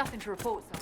Nothing to report, sir.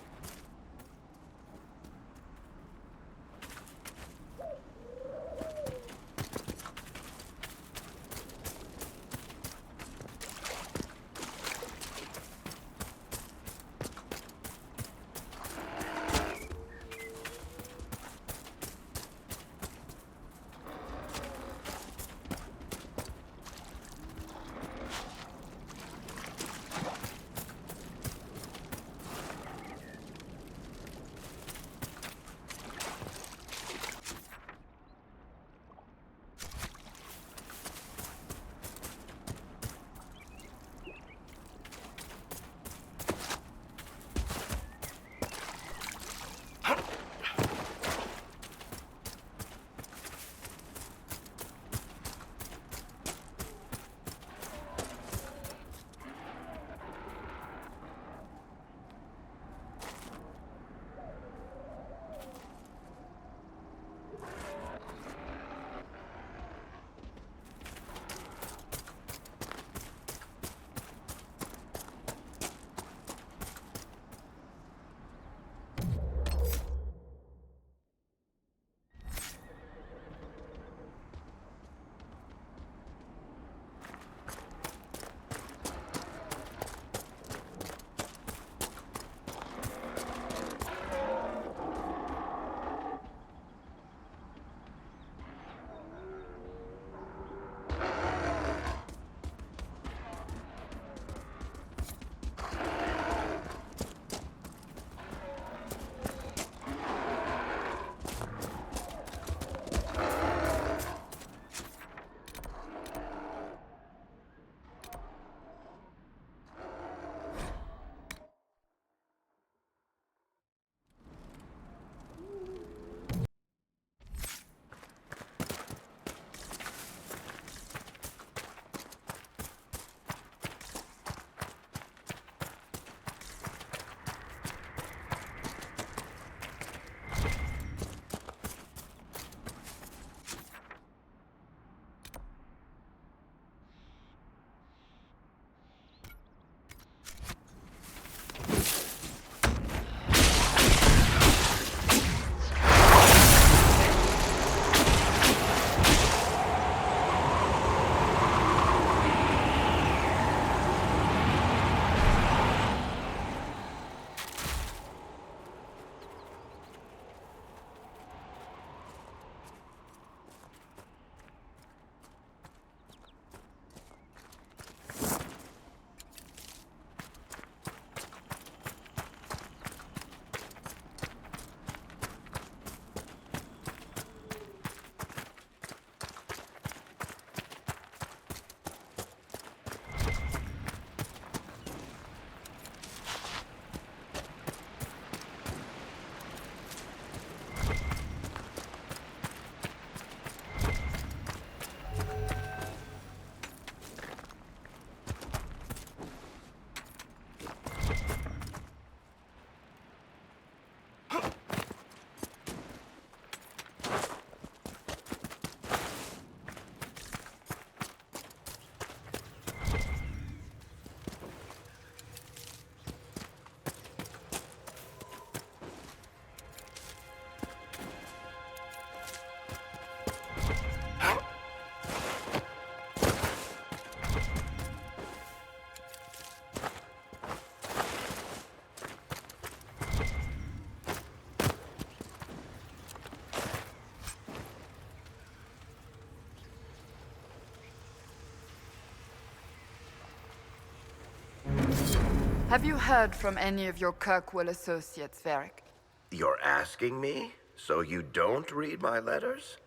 Have you heard from any of your Kirkwall associates, Varric? You're asking me? So you don't read my letters?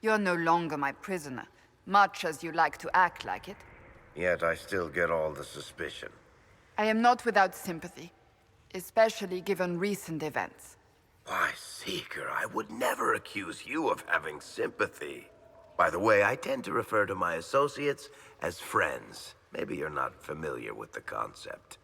You're no longer my prisoner, much as you like to act like it. Yet I still get all the suspicion. I am not without sympathy, especially given recent events. Why, Seeker, I would never accuse you of having sympathy. By the way, I tend to refer to my associates as friends. Maybe you're not familiar with the concept.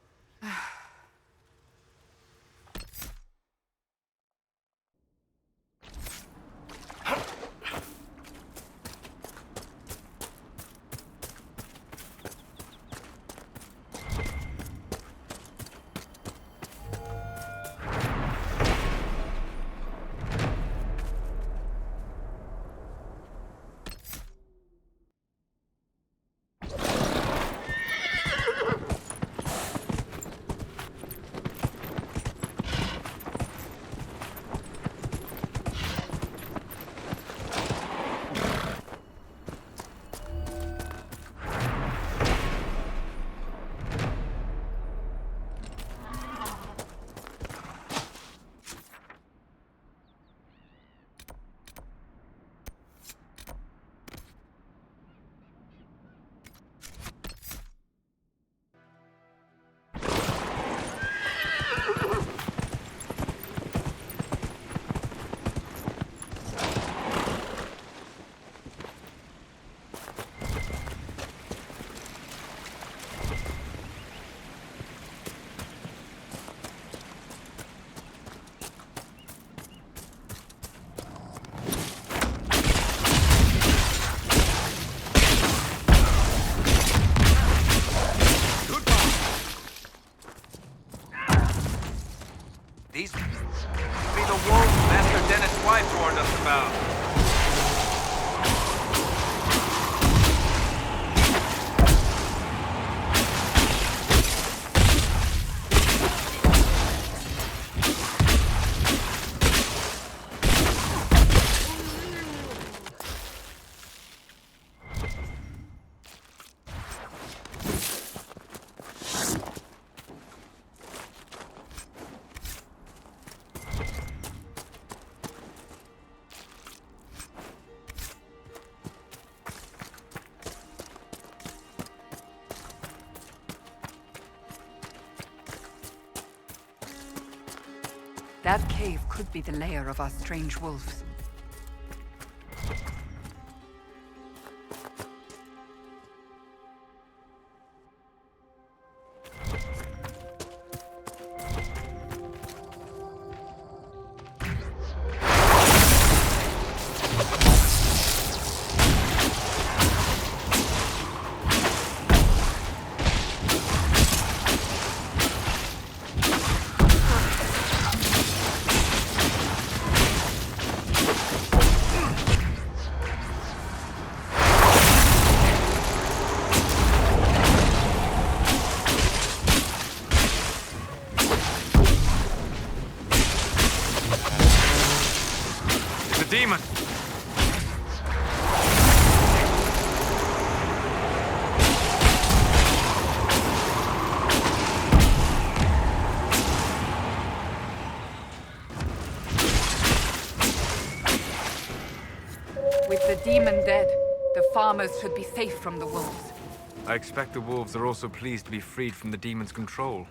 about. That cave could be the lair of our strange wolves. Demon! With the demon dead, the farmers should be safe from the wolves. I expect the wolves are also pleased to be freed from the demon's control.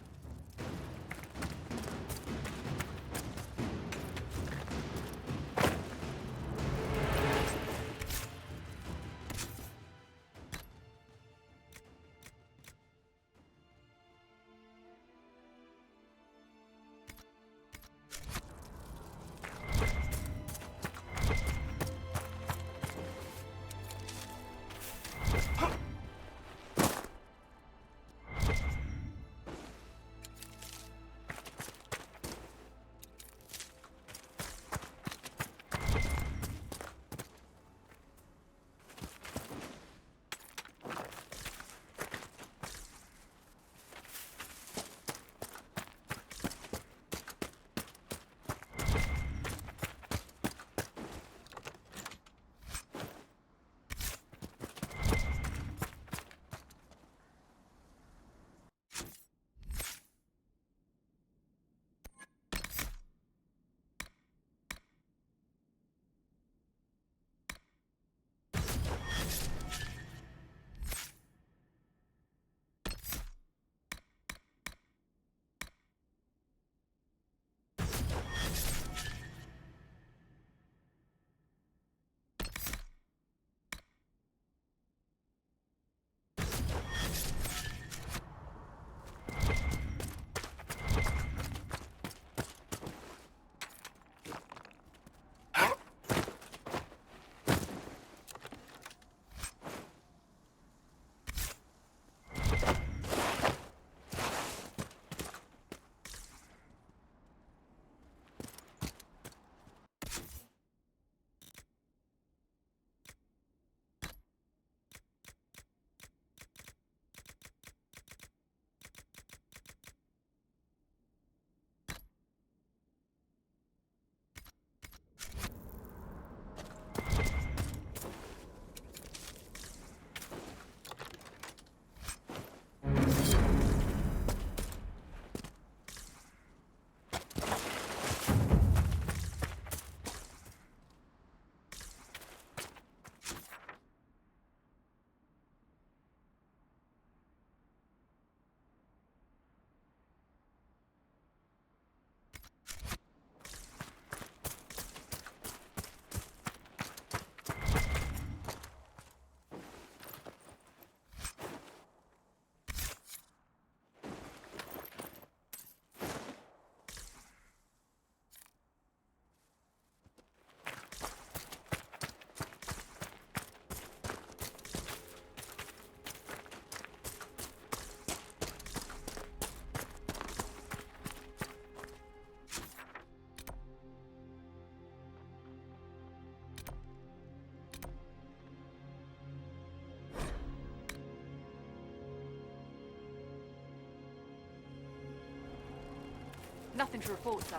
Nothing to report, sir.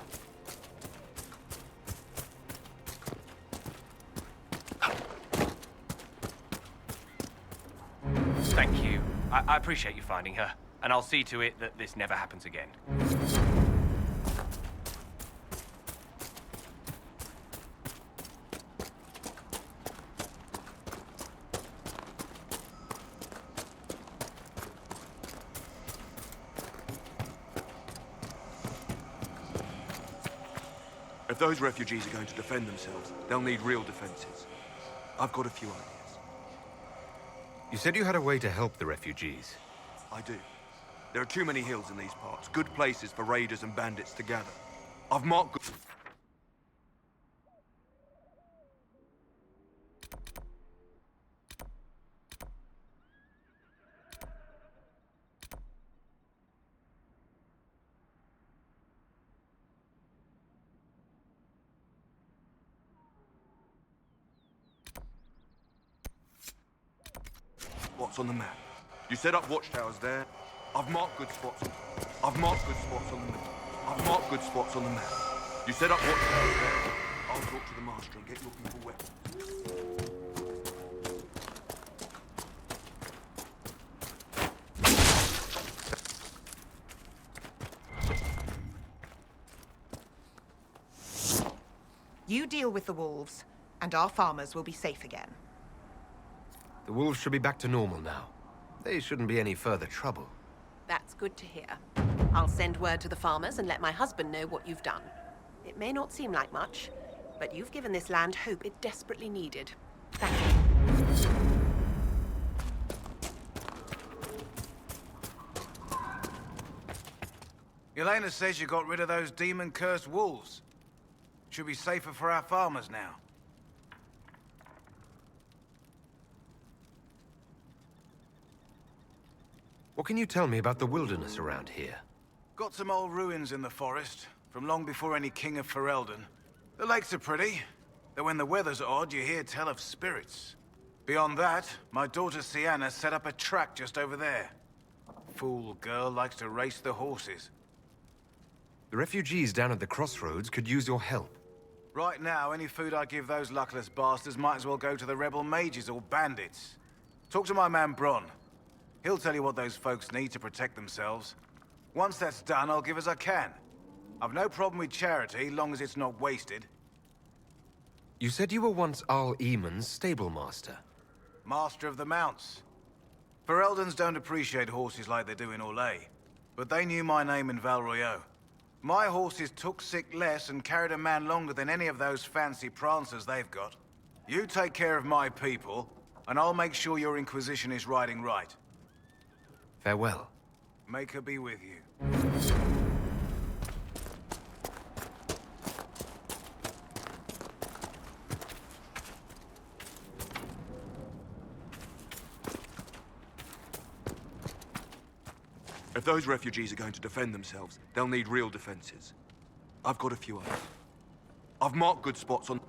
Thank you. I appreciate you finding her, and I'll see to it that this never happens again. If those refugees are going to defend themselves, they'll need real defenses. I've got a few ideas. You said you had a way to help the refugees. I do. There are too many hills in these parts, good places for raiders and bandits to gather. I've marked... spots on the map. You set up watchtowers there. I've marked good spots. I've marked good spots on the map. I've marked good spots on the map. You set up watchtowers there. I'll talk to the master and get your people weapons. You deal with the wolves, and our farmers will be safe again. The wolves should be back to normal now. They shouldn't be any further trouble. That's good to hear. I'll send word to the farmers and let my husband know what you've done. It may not seem like much, but you've given this land hope it desperately needed. Thank you. Elena says you got rid of those demon-cursed wolves. Should be safer for our farmers now. What can you tell me about the wilderness around here? Got some old ruins in the forest, from long before any king of Ferelden. The lakes are pretty, though when the weather's odd, you hear tell of spirits. Beyond that, my daughter Sienna set up a track just over there. Fool girl likes to race the horses. The refugees down at the crossroads could use your help. Right now, any food I give those luckless bastards might as well go to the rebel mages or bandits. Talk to my man Bronn. He'll tell you what those folks need to protect themselves. Once that's done, I'll give as I can. I've no problem with charity, long as it's not wasted. You said you were once Arl Eamon's stable master. Master of the mounts. Fereldans don't appreciate horses like they do in Orlais, but they knew my name in Val Royeaux. My horses took sick less and carried a man longer than any of those fancy prancers they've got. You take care of my people, and I'll make sure your Inquisition is riding right. Farewell. Make her be with you. If those refugees are going to defend themselves, they'll need real defenses. I've got a few others. I've marked good spots on...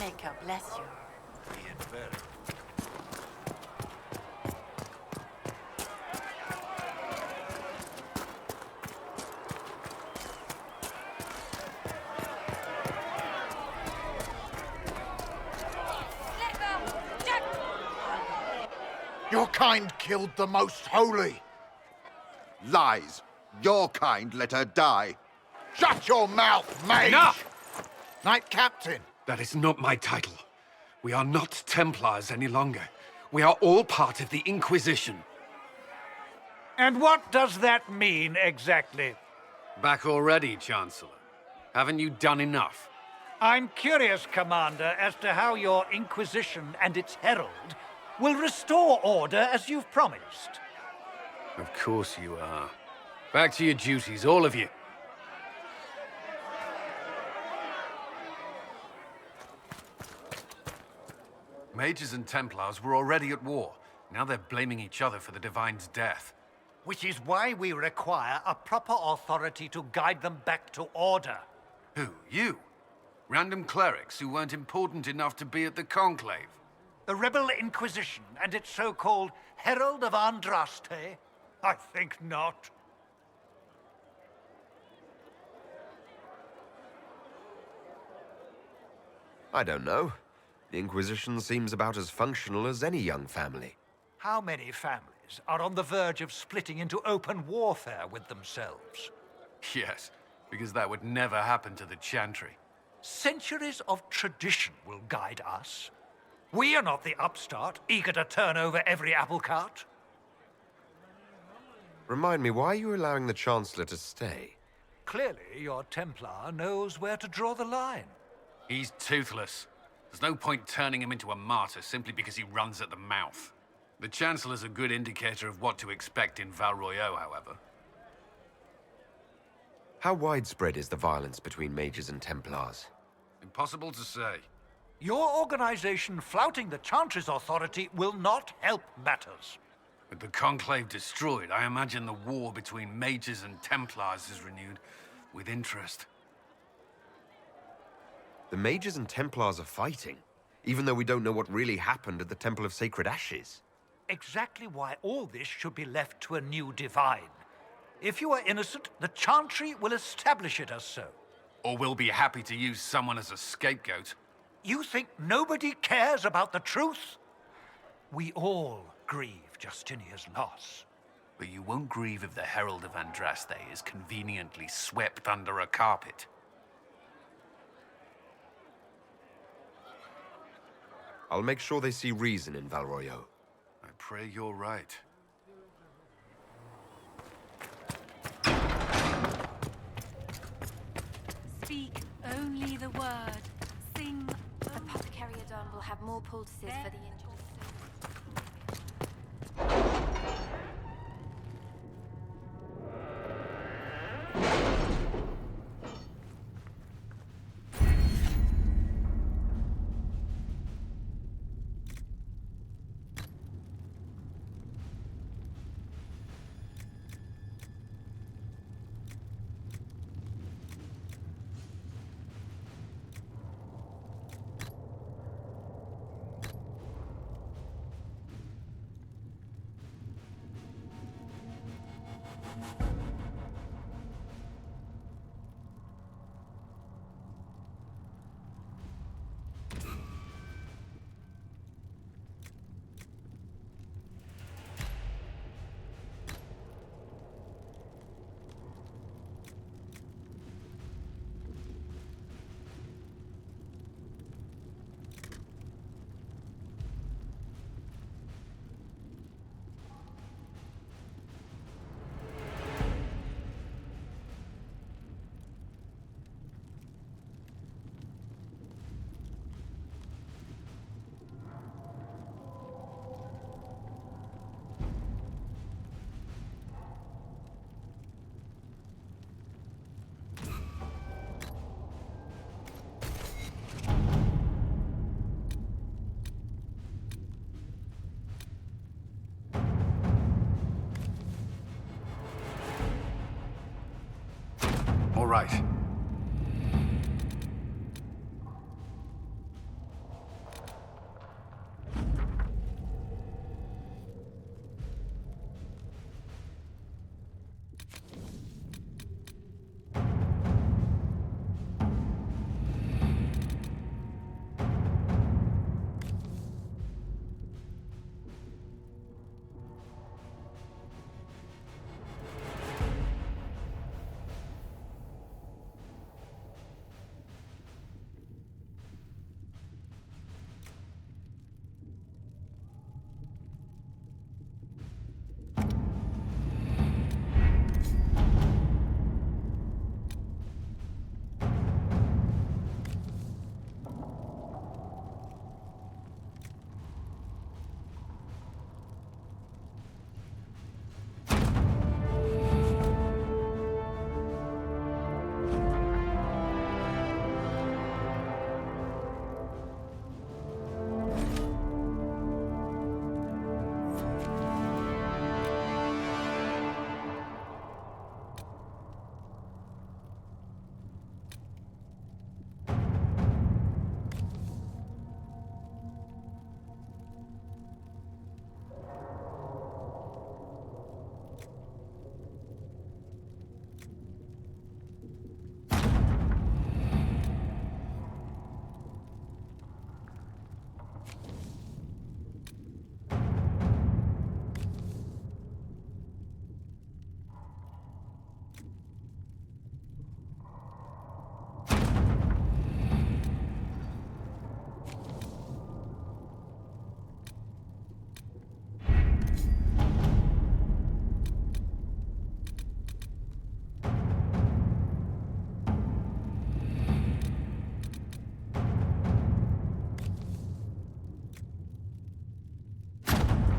Jacob, bless you. He had better. Your kind killed the most holy. Lies. Your kind let her die. Shut your mouth, mage! Enough! Knight Captain. That is not my title. We are not Templars any longer. We are all part of the Inquisition. And what does that mean, exactly? Back already, Chancellor. Haven't you done enough? I'm curious, Commander, as to how your Inquisition and its herald will restore order as you've promised. Of course you are. Back to your duties, all of you. Mages and Templars were already at war. Now they're blaming each other for the Divine's death. Which is why we require a proper authority to guide them back to order. Who? You? Random clerics who weren't important enough to be at the Conclave? The Rebel Inquisition and its so-called Herald of Andraste? I think not. I don't know. The Inquisition seems about as functional as any young family. How many families are on the verge of splitting into open warfare with themselves? Yes, because that would never happen to the Chantry. Centuries of tradition will guide us. We are not the upstart, eager to turn over every apple cart. Remind me, why are you allowing the Chancellor to stay? Clearly, your Templar knows where to draw the line. He's toothless. There's no point turning him into a martyr simply because he runs at the mouth. The Chancellor's a good indicator of what to expect in Val Royeaux, however. How widespread is the violence between mages and Templars? Impossible to say. Your organization flouting the Chantry's authority will not help matters. With the Conclave destroyed, I imagine the war between mages and Templars is renewed with interest. The mages and Templars are fighting, even though we don't know what really happened at the Temple of Sacred Ashes. Exactly why all this should be left to a new divine. If you are innocent, the Chantry will establish it as so. Or we'll be happy to use someone as a scapegoat. You think nobody cares about the truth? We all grieve Justinia's loss. But you won't grieve if the Herald of Andraste is conveniently swept under a carpet. I'll make sure they see reason in Val Royeaux. I pray you're right. Speak only the word. Sing. Apothecary Adon will have more poultices for the injured. All right.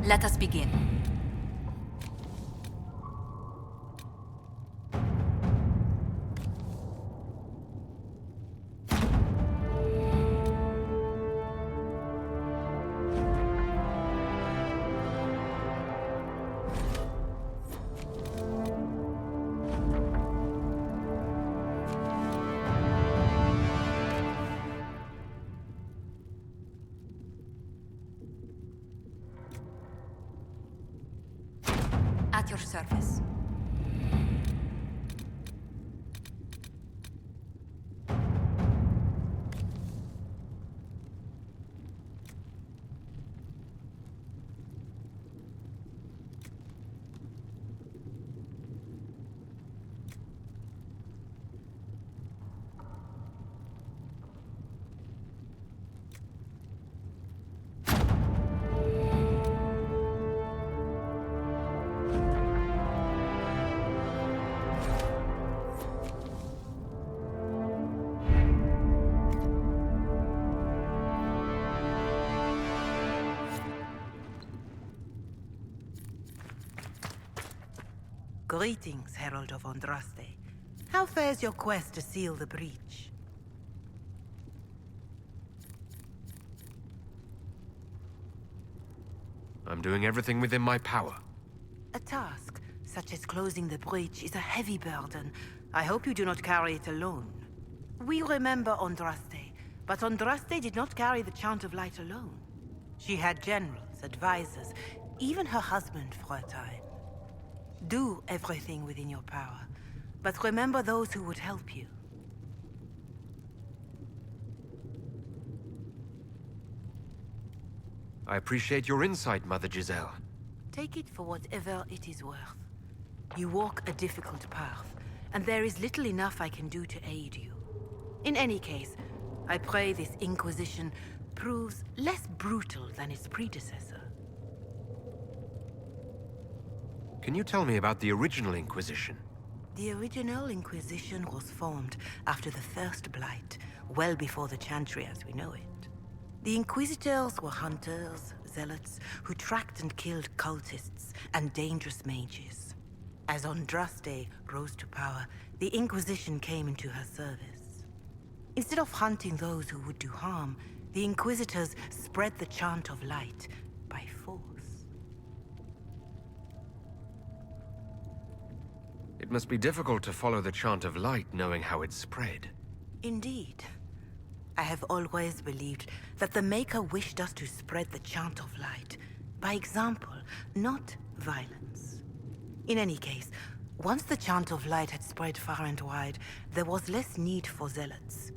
Let us begin. At your service. Greetings, Herald of Andraste. How fares your quest to seal the breach? I'm doing everything within my power. A task, such as closing the breach, is a heavy burden. I hope you do not carry it alone. We remember Andraste, but Andraste did not carry the Chant of Light alone. She had generals, advisors, even her husband for a time. Do everything within your power, but remember those who would help you. I appreciate your insight, Mother Giselle. Take it for whatever it is worth. You walk a difficult path, and there is little enough I can do to aid you. In any case, I pray this Inquisition proves less brutal than its predecessor. Can you tell me about the original Inquisition? The original Inquisition was formed after the First Blight, well before the Chantry as we know it. The Inquisitors were hunters, zealots, who tracked and killed cultists and dangerous mages. As Andraste rose to power, the Inquisition came into her service. Instead of hunting those who would do harm, the Inquisitors spread the Chant of Light by force. It must be difficult to follow the Chant of Light knowing how it's spread. Indeed. I have always believed that the Maker wished us to spread the Chant of Light by example, not violence. In any case, once the Chant of Light had spread far and wide, there was less need for zealots.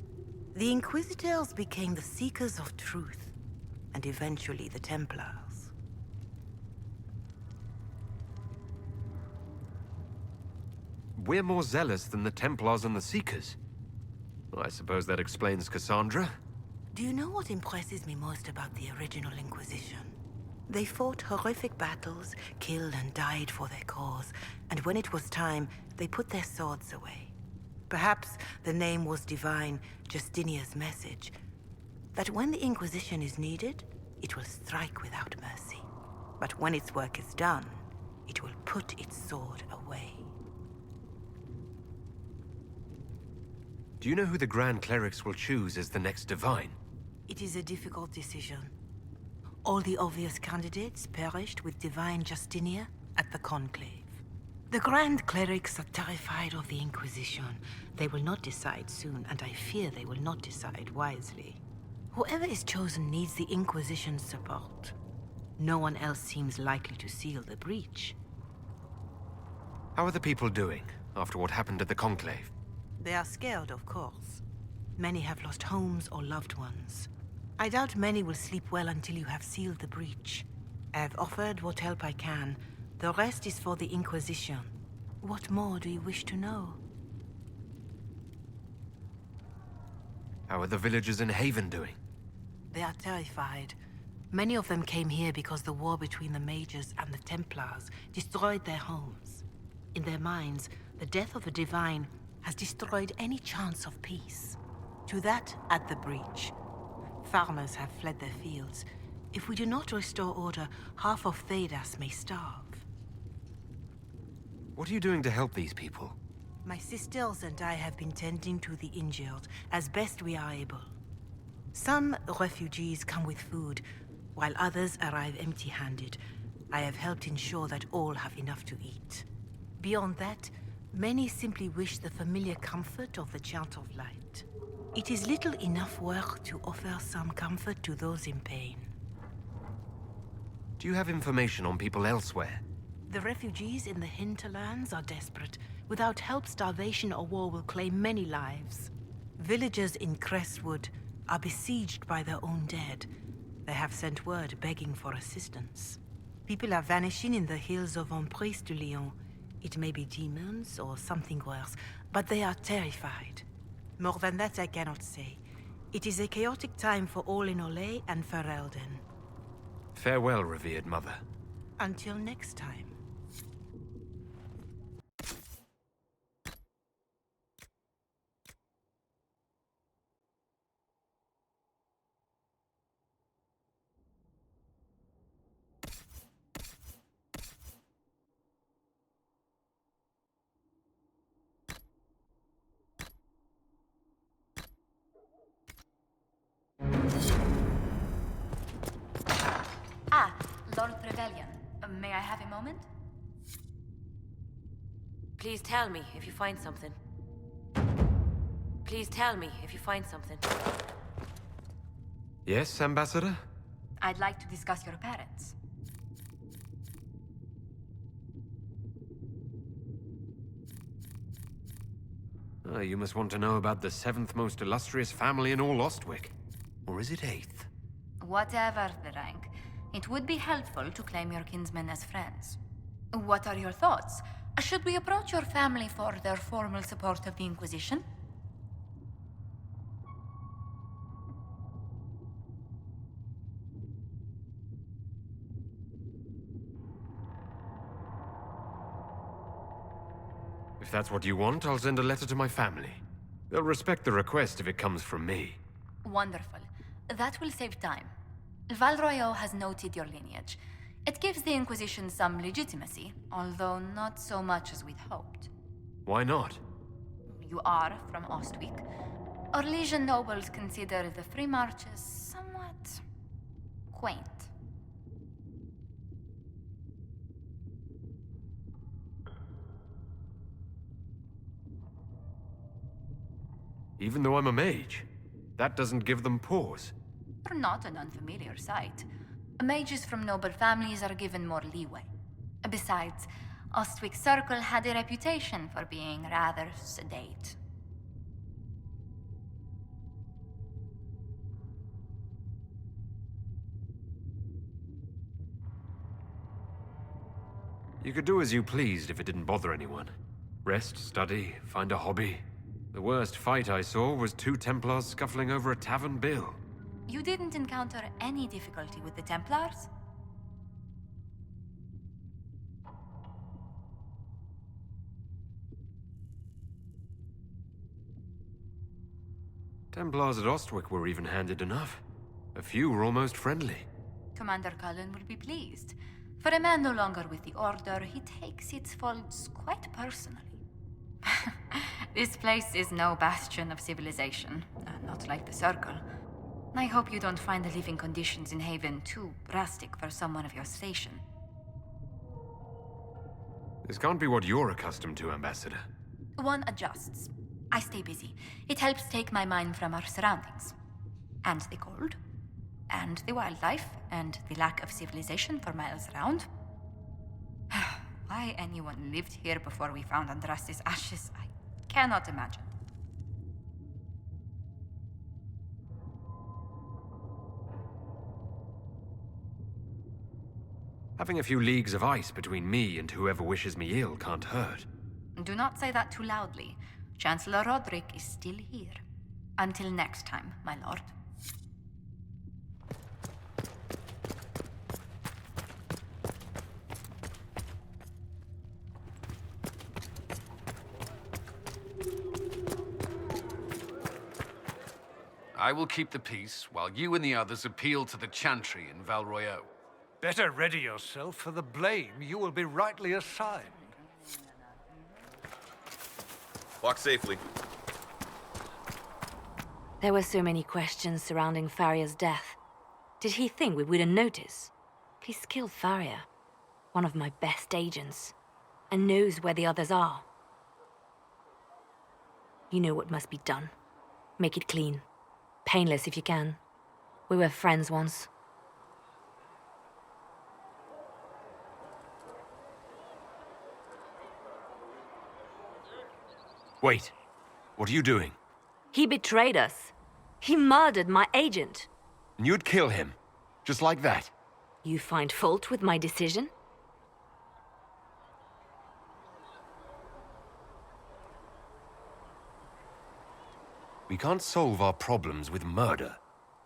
The Inquisitors became the Seekers of Truth, and eventually the Templars. We're more zealous than the Templars and the Seekers. I suppose that explains Cassandra. Do you know what impresses me most about the original Inquisition? They fought horrific battles, killed and died for their cause, and when it was time, they put their swords away. Perhaps the name was divine, Justinia's message, that when the Inquisition is needed, it will strike without mercy. But when its work is done, it will put its sword away. Do you know who the Grand Clerics will choose as the next Divine? It is a difficult decision. All the obvious candidates perished with Divine Justinia at the Conclave. The Grand Clerics are terrified of the Inquisition. They will not decide soon, and I fear they will not decide wisely. Whoever is chosen needs the Inquisition's support. No one else seems likely to seal the breach. How are the people doing after what happened at the Conclave? They are scared, of course. Many have lost homes or loved ones. I doubt many will sleep well until you have sealed the breach. I have offered what help I can. The rest is for the Inquisition. What more do you wish to know? How are the villagers in Haven doing? They are terrified. Many of them came here because the war between the Mages and the Templars destroyed their homes. In their minds, the death of a Divine has destroyed any chance of peace. To that, at the breach. Farmers have fled their fields. If we do not restore order, half of Thedas may starve. What are you doing to help these people? My sisters and I have been tending to the injured as best we are able. Some refugees come with food, while others arrive empty-handed. I have helped ensure that all have enough to eat. Beyond that, many simply wish the familiar comfort of the chant of light. It is little enough work to offer some comfort to those in pain. Do you have information on people elsewhere? The refugees in the hinterlands are desperate. Without help, starvation or war will claim many lives. Villagers in Crestwood are besieged by their own dead. They have sent word begging for assistance. People are vanishing in the hills of Emprise de Lyon. It may be demons or something worse, but they are terrified. More than that I cannot say. It is a chaotic time for all in Olay and for Eldon. Farewell, revered mother. Until next time. Ah, Lord Trevelyan. May I have a moment? Please tell me if you find something. Please tell me if you find something. Yes, Ambassador? I'd like to discuss your parents. You must want to know about the 7th most illustrious family in all Ostwick. Or is it 8th? Whatever the rank, it would be helpful to claim your kinsmen as friends. What are your thoughts? Should we approach your family for their formal support of the Inquisition? If that's what you want, I'll send a letter to my family. They'll respect the request if it comes from me. Wonderful. That will save time. Val Royeaux has noted your lineage. It gives the Inquisition some legitimacy, although not so much as we'd hoped. Why not? You are from Ostwick. Orlesian nobles consider the free marches somewhat quaint. Even though I'm a mage, that doesn't give them pause. Not an unfamiliar sight. Mages from noble families are given more leeway. Besides, Ostwick Circle had a reputation for being rather sedate. You could do as you pleased if it didn't bother anyone. Rest, study, find a hobby. The worst fight I saw was 2 Templars scuffling over a tavern bill. You didn't encounter any difficulty with the Templars? Templars at Ostwick were even-handed enough. A few were almost friendly. Commander Cullen will be pleased. For a man no longer with the Order, he takes its faults quite personally. This place is no bastion of civilization, not like the Circle. I hope you don't find the living conditions in Haven too drastic for someone of your station. This can't be what you're accustomed to, Ambassador. One adjusts. I stay busy. It helps take my mind from our surroundings. And the cold. And the wildlife. And the lack of civilization for miles around. Why anyone lived here before we found Andras's ashes, I cannot imagine. Having a few leagues of ice between me and whoever wishes me ill can't hurt. Do not say that too loudly. Chancellor Roderick is still here. Until next time, my lord. I will keep the peace while you and the others appeal to the Chantry in Val Royeaux. Better ready yourself for the blame you will be rightly assigned. Walk safely. There were so many questions surrounding Faria's death. Did he think we wouldn't notice? He's killed Faria, one of my best agents, and knows where the others are. You know what must be done. Make it clean. Painless if you can. We were friends once. Wait. What are you doing? He betrayed us. He murdered my agent. And you'd kill him? Just like that? You find fault with my decision? We can't solve our problems with murder.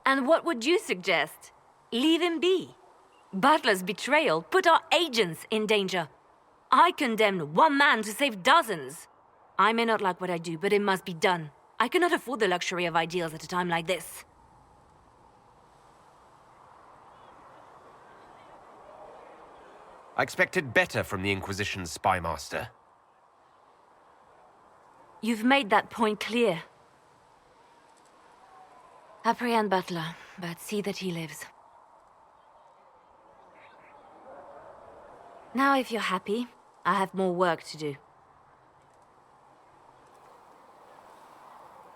And what would you suggest? Leave him be. Butler's betrayal put our agents in danger. I condemned one man to save dozens. I may not like what I do, but it must be done. I cannot afford the luxury of ideals at a time like this. I expected better from the Inquisition's spy master. You've made that point clear. Apprehend Butler, but see that he lives. Now, if you're happy, I have more work to do.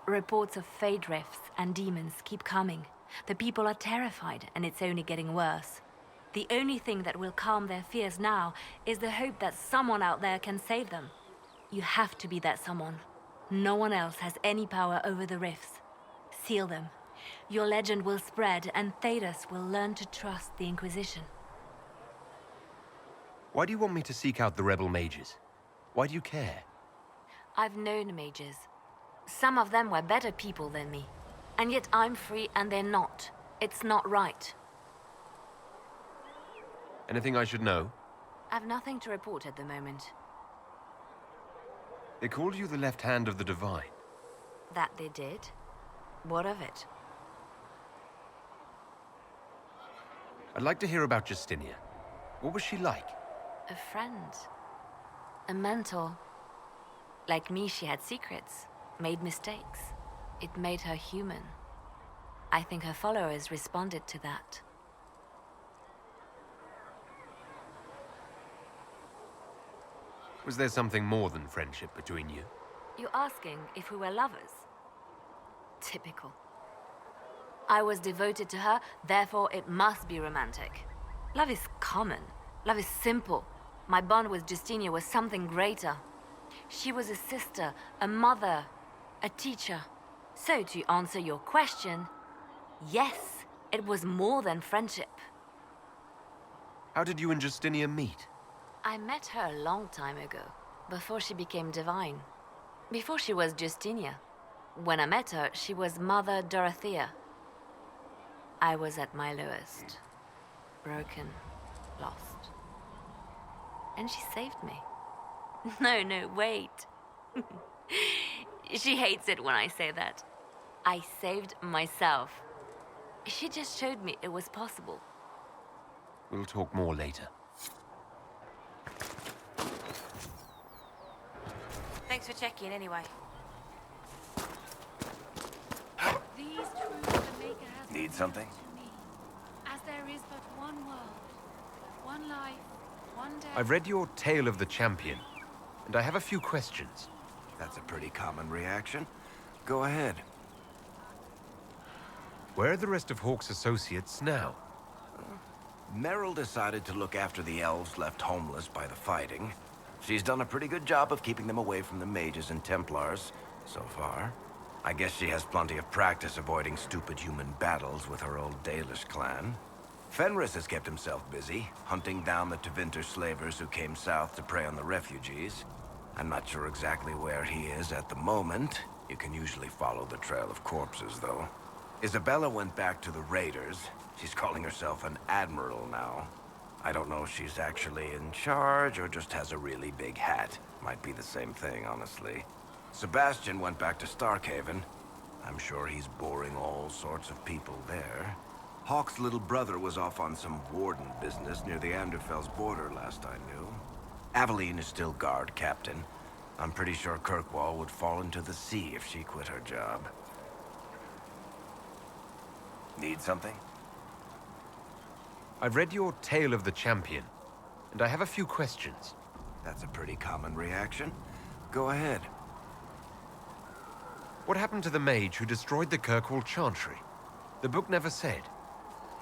Reports of fade rifts and demons keep coming. The people are terrified, and it's only getting worse. The only thing that will calm their fears now is the hope that someone out there can save them. You have to be that someone. No one else has any power over the rifts. Seal them. Your legend will spread, and Thedas will learn to trust the Inquisition. Why do you want me to seek out the rebel mages? Why do you care? I've known mages. Some of them were better people than me. And yet I'm free and they're not. It's not right. Anything I should know? I've nothing to report at the moment. They called you the left hand of the Divine. That they did? What of it? I'd like to hear about Justinia. What was she like? A friend. A mentor. Like me, she had secrets, made mistakes. It made her human. I think her followers responded to that. Was there something more than friendship between you? You're asking if we were lovers? Typical. I was devoted to her, therefore it must be romantic. Love is common. Love is simple. My bond with Justinia was something greater. She was a sister, a mother, a teacher. So to answer your question, yes, it was more than friendship. How did you and Justinia meet? I met her a long time ago, before she became divine. Before she was Justinia. When I met her, she was Mother Dorothea. I was at my lowest. Broken, lost. And she saved me. No, wait. She hates it when I say that. I saved myself. She just showed me it was possible. We'll talk more later. Thanks for checking anyway. These truths the Maker has Need something? to me, as there is but one world, one life, one death. I've read your Tale of the Champion, and I have a few questions. That's a pretty common reaction. Go ahead. Where are the rest of Hawke's associates now? Meryl decided to look after the elves left homeless by the fighting. She's done a pretty good job of keeping them away from the mages and Templars, so far. I guess she has plenty of practice avoiding stupid human battles with her old Dalish clan. Fenris has kept himself busy, hunting down the Tevinter slavers who came south to prey on the refugees. I'm not sure exactly where he is at the moment. You can usually follow the trail of corpses, though. Isabella went back to the raiders. She's calling herself an admiral now. I don't know if she's actually in charge or just has a really big hat. Might be the same thing, honestly. Sebastian went back to Starkhaven. I'm sure he's boring all sorts of people there. Hawk's little brother was off on some warden business near the Anderfell's border last I knew. Aveline is still guard captain. I'm pretty sure Kirkwall would fall into the sea if she quit her job. Need something? I've read your Tale of the Champion, and I have a few questions. That's a pretty common reaction. Go ahead. What happened to the mage who destroyed the Kirkwall Chantry? The book never said.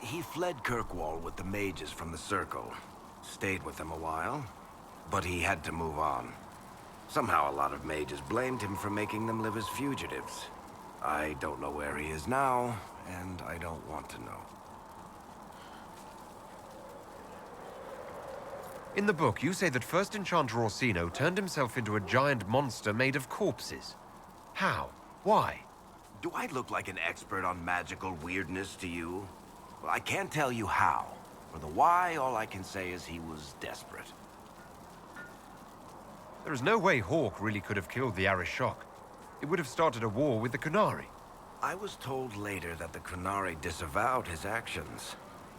He fled Kirkwall with the mages from the Circle. Stayed with them a while, but he had to move on. Somehow a lot of mages blamed him for making them live as fugitives. I don't know where he is now, and I don't want to know. In the book, you say that First Enchanter Orsino turned himself into a giant monster made of corpses. How? Why? Do I look like an expert on magical weirdness to you? Well, I can't tell you how. For the why, all I can say is he was desperate. There is no way Hawk really could have killed the Arishok. It would have started a war with the Qunari. I was told later that the Qunari disavowed his actions.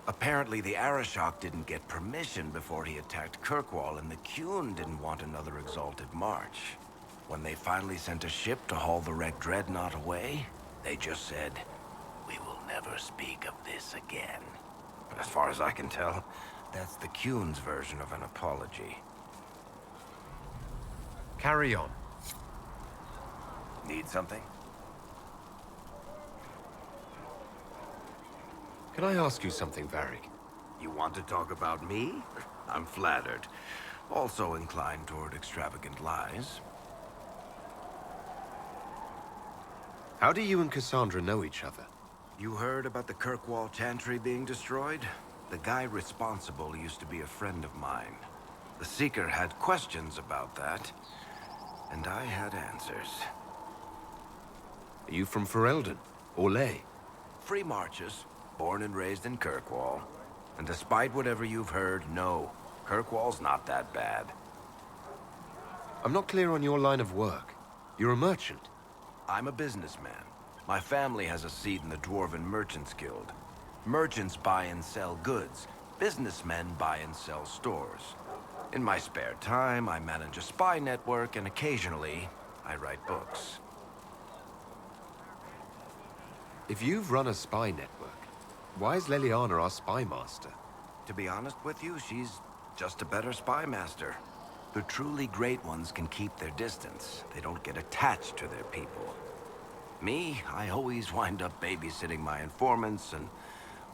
Apparently, the Arishok didn't get permission before he attacked Kirkwall, and the Qun didn't want another exalted march. When they finally sent a ship to haul the wrecked dreadnought away, they just said, "We will never speak of this again." As far as I can tell, that's the Qun's version of an apology. Carry on. Need something? Can I ask you something, Varric? You want to talk about me? I'm flattered. Also inclined toward extravagant lies. How do you and Cassandra know each other? You heard about the Kirkwall Chantry being destroyed? The guy responsible used to be a friend of mine. The Seeker had questions about that, and I had answers. Are you from Ferelden? Or Ley? Free marches, born and raised in Kirkwall. And despite whatever you've heard, no, Kirkwall's not that bad. I'm not clear on your line of work. You're a merchant. I'm a businessman. My family has a seat in the Dwarven Merchants Guild. Merchants buy and sell goods. Businessmen buy and sell stores. In my spare time, I manage a spy network, and occasionally, I write books. If you've run a spy network, why is Leliana our spy master? To be honest with you, she's just a better spy master. The truly great ones can keep their distance. They don't get attached to their people. Me, I always wind up babysitting my informants and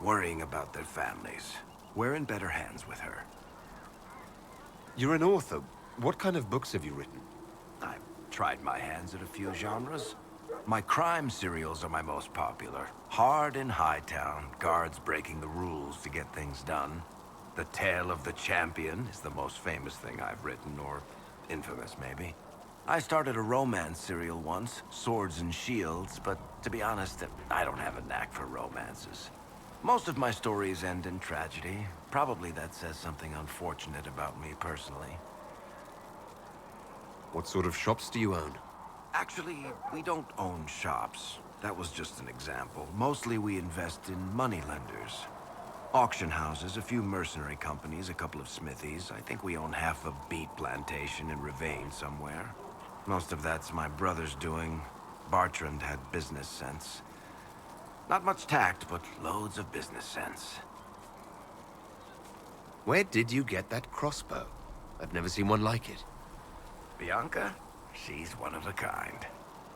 worrying about their families. We're in better hands with her. You're an author. What kind of books have you written? I've tried my hands at a few genres. My crime serials are my most popular. Hard in Hightown, guards breaking the rules to get things done. The Tale of the Champion is the most famous thing I've written, or infamous, maybe. I started a romance serial once, Swords and Shields, but to be honest, I don't have a knack for romances. Most of my stories end in tragedy. Probably that says something unfortunate about me personally. What sort of shops do you own? Actually, we don't own shops. That was just an example. Mostly we invest in moneylenders. Auction houses, a few mercenary companies, a couple of smithies. I think we own half a beet plantation in Ravane somewhere. Most of that's my brother's doing. Bartrand had business sense. Not much tact, but loads of business sense. Where did you get that crossbow? I've never seen one like it. Bianca? She's one of a kind.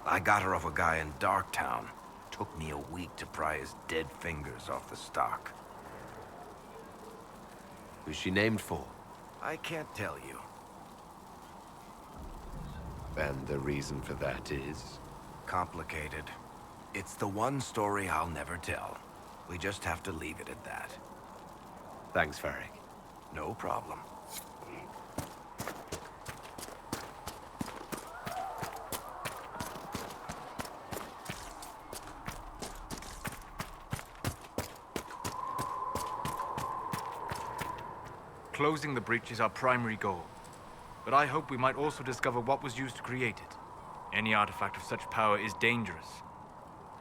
I got her off a guy in Darktown. Took me a week to pry his dead fingers off the stock. Who's she named for? I can't tell you. And the reason for that is? Complicated. It's the one story I'll never tell. We just have to leave it at that. Thanks, Varric. No problem. Closing the breach is our primary goal. But I hope we might also discover what was used to create it. Any artifact of such power is dangerous.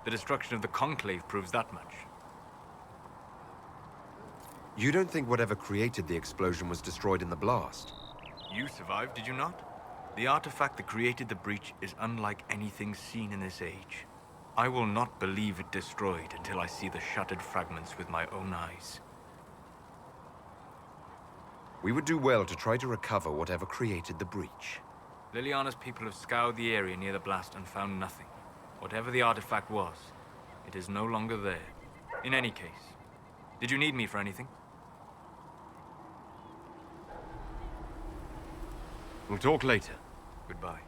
The destruction of the Conclave proves that much. You don't think whatever created the explosion was destroyed in the blast? You survived, did you not? The artifact that created the breach is unlike anything seen in this age. I will not believe it destroyed until I see the shattered fragments with my own eyes. We would do well to try to recover whatever created the breach. Liliana's people have scoured the area near the blast and found nothing. Whatever the artifact was, it is no longer there. In any case, did you need me for anything? We'll talk later. Goodbye.